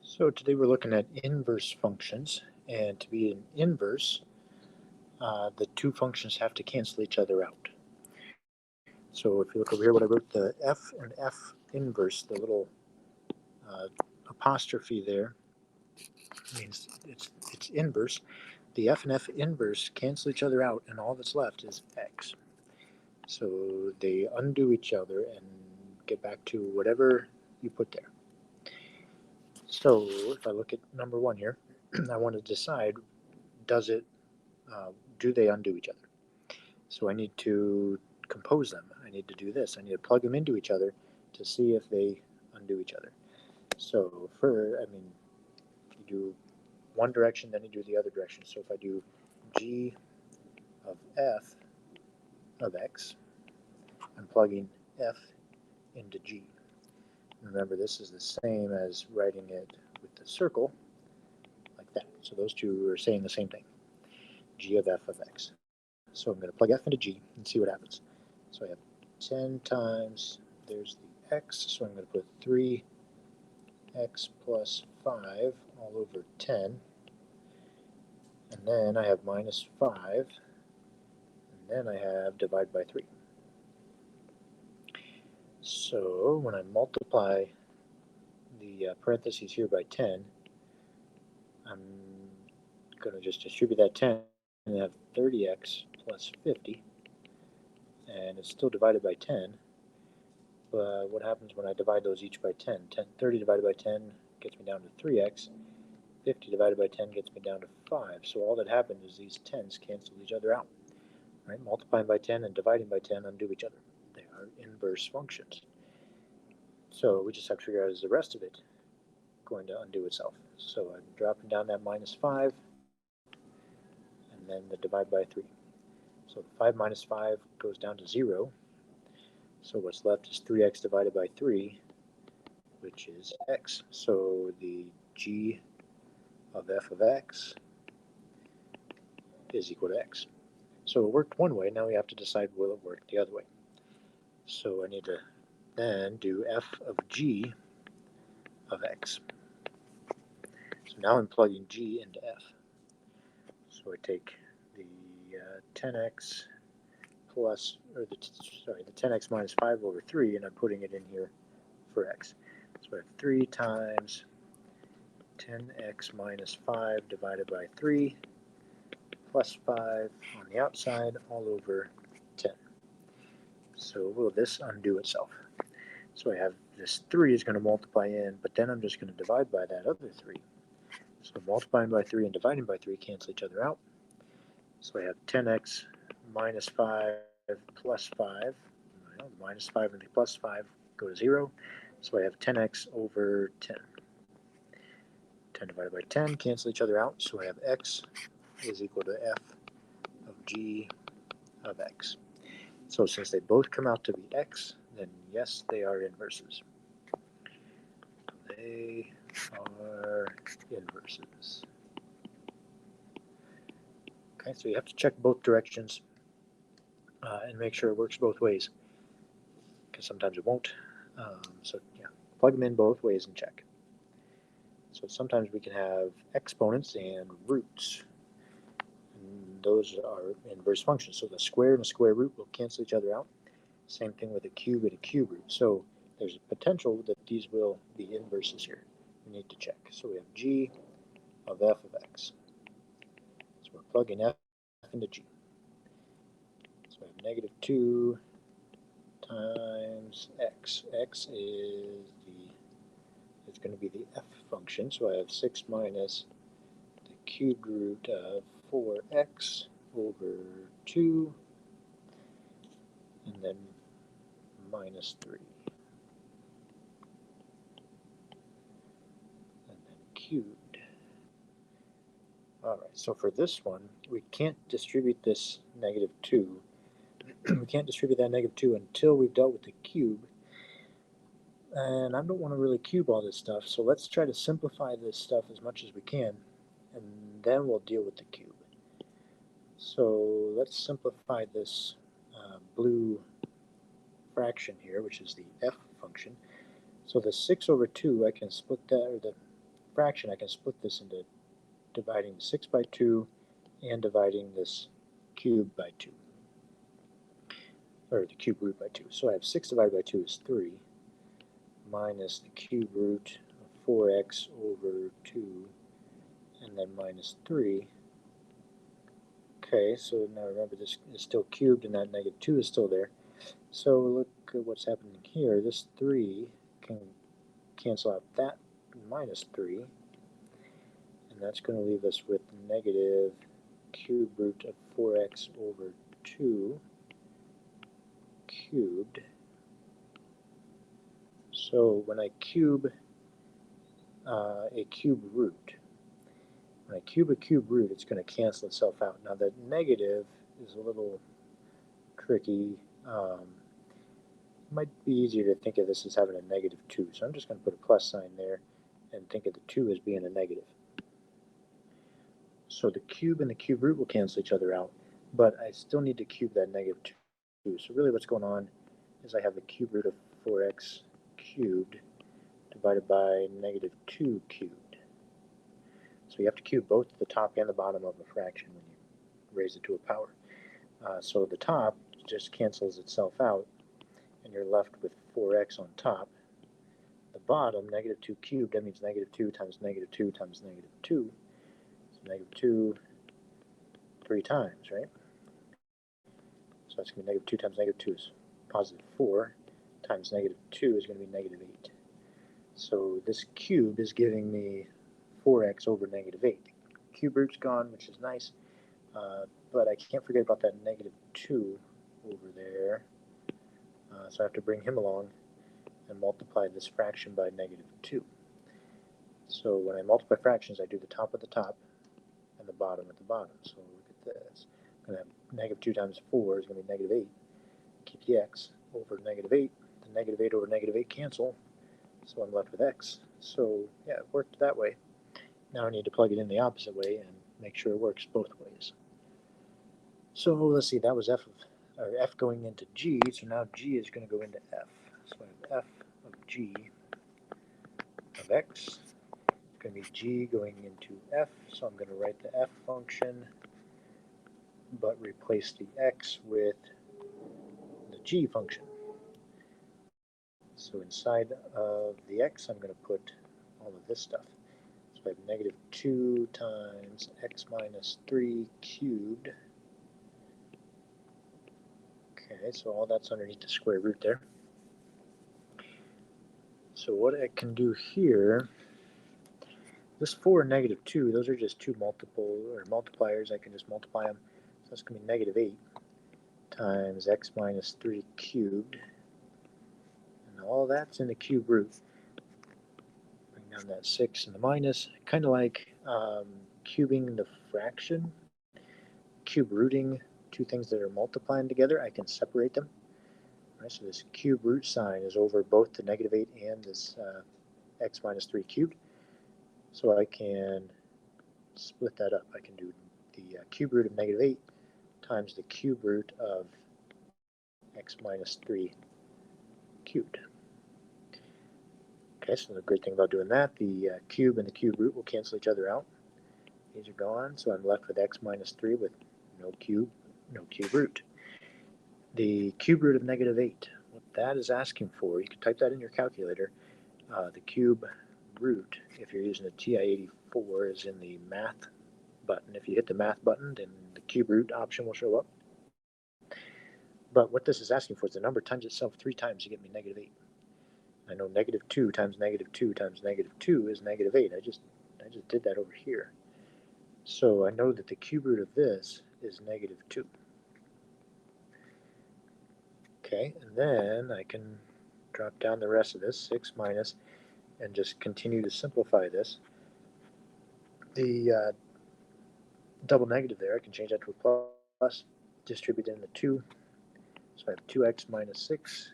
So today we're looking at inverse functions, and to be an inverse, the two functions have to cancel each other out. So if you look over here, what I wrote, the f and f inverse, the little uh, apostrophe there means it's inverse. The f and f inverse cancel each other out, and all that's left is x. So they undo each other and get back to whatever you put there. So if I look at number one here, I want to decide, does it uh, do they undo each other? So I need to compose them. I need to do this. I need to plug them into each other to see if they undo each other. So if you do one direction, then you do the other direction. So if I do g of f of x, I'm plugging f into g. Remember, this is the same as writing it with the circle, like that. So those two are saying the same thing, g of f of x. So I'm going to plug f into g and see what happens. So I have 10 times, there's the x, so I'm going to put 3x plus 5 all over 10. And then I have minus 5, and then I have divide by 3. So when I multiply the parentheses here by 10, I'm going to just distribute that 10 and have 30x plus 50, and it's still divided by 10. But what happens when I divide those each by 10? 30 divided by 10 gets me down to 3x. 50 divided by 10 gets me down to 5. So all that happened is these 10s cancel each other out. Right? Multiplying by 10 and dividing by 10 undo each other. They are inverse functions. So we just have to figure out, is the rest of it going to undo itself? So I'm dropping down that minus 5 and then the divide by 3. So 5 minus 5 goes down to 0. So what's left is 3x divided by 3, which is x. So the g of f of x is equal to x. So it worked one way, now we have to decide, will it work the other way? So I need to then do f of g of x. So now I'm plugging g into f. So I take the 10x plus, the 10x minus 5 over 3, and I'm putting it in here for x. So I have 3 times 10x minus 5 divided by 3 plus 5 on the outside all over 10. So will this undo itself? So I have this 3 is going to multiply in, but then I'm just going to divide by that other 3. So multiplying by 3 and dividing by 3 cancel each other out. So I have 10x minus 5 plus 5. Minus 5 and the plus 5 go to 0. So I have 10x over 10. 10 divided by 10 cancel each other out. So I have x is equal to f of g of x. So since they both come out to be x, then yes, they are inverses. They are inverses. Okay, so you have to check both directions and make sure it works both ways, because sometimes it won't. So yeah, plug them in both ways and check. So sometimes we can have exponents and roots. And those are inverse functions. So the square and the square root will cancel each other out. Same thing with a cube and a cube root. So there's a potential that these will be inverses here. We need to check. So we have g of f of x. So we're plugging f into g. So we have negative 2 times x. X is it's going to be the f function. So I have 6 minus the cubed root of 4x over 2, and then minus 3. And then cubed. Alright, so for this one, we can't distribute this negative 2. We can't distribute that negative 2 until we've dealt with the cube. And I don't want to really cube all this stuff, so let's try to simplify this stuff as much as we can, and then we'll deal with the cube. So let's simplify this blue fraction here, which is the f function. So the 6 over 2, I can split that, or the fraction, I can split this into dividing 6 by 2 and dividing this cube by 2, or the cube root by 2. So I have 6 divided by 2 is 3, minus the cube root of 4x over 2, and then minus 3. Okay, so now remember this is still cubed and that negative 2 is still there. So look at what's happening here. This 3 can cancel out that minus 3, and that's going to leave us with negative cube root of 4x over 2 cubed. So when I cube a cube root, when I cube a cube root, it's going to cancel itself out. Now the negative is a little tricky. It might be easier to think of this as having a negative 2. So I'm just going to put a plus sign there and think of the 2 as being a negative. So the cube and the cube root will cancel each other out, but I still need to cube that negative 2. So really what's going on is I have the cube root of 4x cubed divided by negative 2 cubed. So you have to cube both the top and the bottom of a fraction when you raise it to a power. So the top just cancels itself out, and you're left with 4x on top. The bottom, negative 2 cubed, that means negative 2 times negative 2 times negative 2. So negative 2 3 times, right? So that's going to be negative 2 times negative 2 is positive 4, times negative 2 is going to be negative 8. So this cube is giving me 4x over negative 8. Cube root's gone, which is nice, but I can't forget about that negative 2 over there. So I have to bring him along and multiply this fraction by negative 2. So when I multiply fractions, I do the top at the top and the bottom at the bottom. So look at this. I'm going to have negative 2 times 4 is going to be negative 8. Keep the x over negative 8. The negative 8 over negative 8 cancel, so I'm left with x. So yeah, it worked that way. Now I need to plug it in the opposite way and make sure it works both ways. So let's see, that was f going into g, so now g is going to go into f. So I have f of g of x. It's going to be g going into f, so I'm going to write the f function, but replace the x with the g function. So inside of the x, I'm going to put all of this stuff. So I have negative 2 times x minus 3 cubed. Okay, so all that's underneath the square root there. So what I can do here, this 4 and negative 2, those are just two multipliers. I can just multiply them. So that's going to be negative 8 times x minus 3 cubed. And all that's in the cube root. Bring down that 6 and the minus. Kind of like cubing the fraction. Cube rooting two things that are multiplying together, I can separate them. Right, so this cube root sign is over both the negative 8 and this x minus 3 cubed. So I can split that up. I can do the cube root of negative 8 times the cube root of x minus 3 cubed. Okay, so the great thing about doing that, the cube and the cube root will cancel each other out. These are gone, so I'm left with x minus 3 with no cube root. The cube root of negative 8, what that is asking for, you can type that in your calculator. The cube root, if you're using a TI-84, is in the math button. If you hit the math button, then the cube root option will show up. But what this is asking for is the number times itself 3 times to get me negative 8. I know negative 2 times negative 2 times negative 2 is negative 8. I just did that over here. So I know that the cube root of this is negative 2. Okay, and then I can drop down the rest of this, 6 minus, and just continue to simplify this. The double negative there, I can change that to a plus, distribute in the 2. So I have 2x minus 6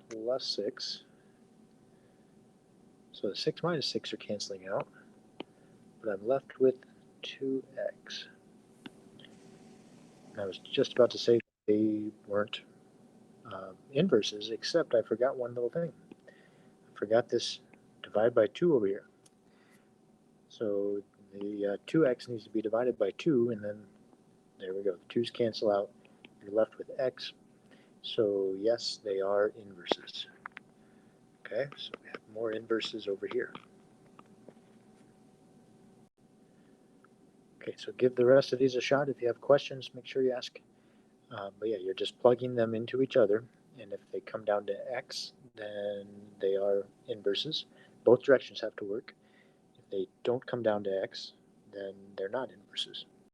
plus 6. So the 6 minus 6 are canceling out, but I'm left with 2x. I was just about to say they weren't inverses, except I forgot one little thing. I forgot this divide by 2 over here. So the 2x needs to be divided by 2, and then there we go. The 2's cancel out. You're left with x. So yes, they are inverses. Okay, so we have more inverses over here. Okay, so give the rest of these a shot. If you have questions, make sure you ask. But yeah, you're just plugging them into each other, and if they come down to x, then they are inverses. Both directions have to work. If they don't come down to x, then they're not inverses.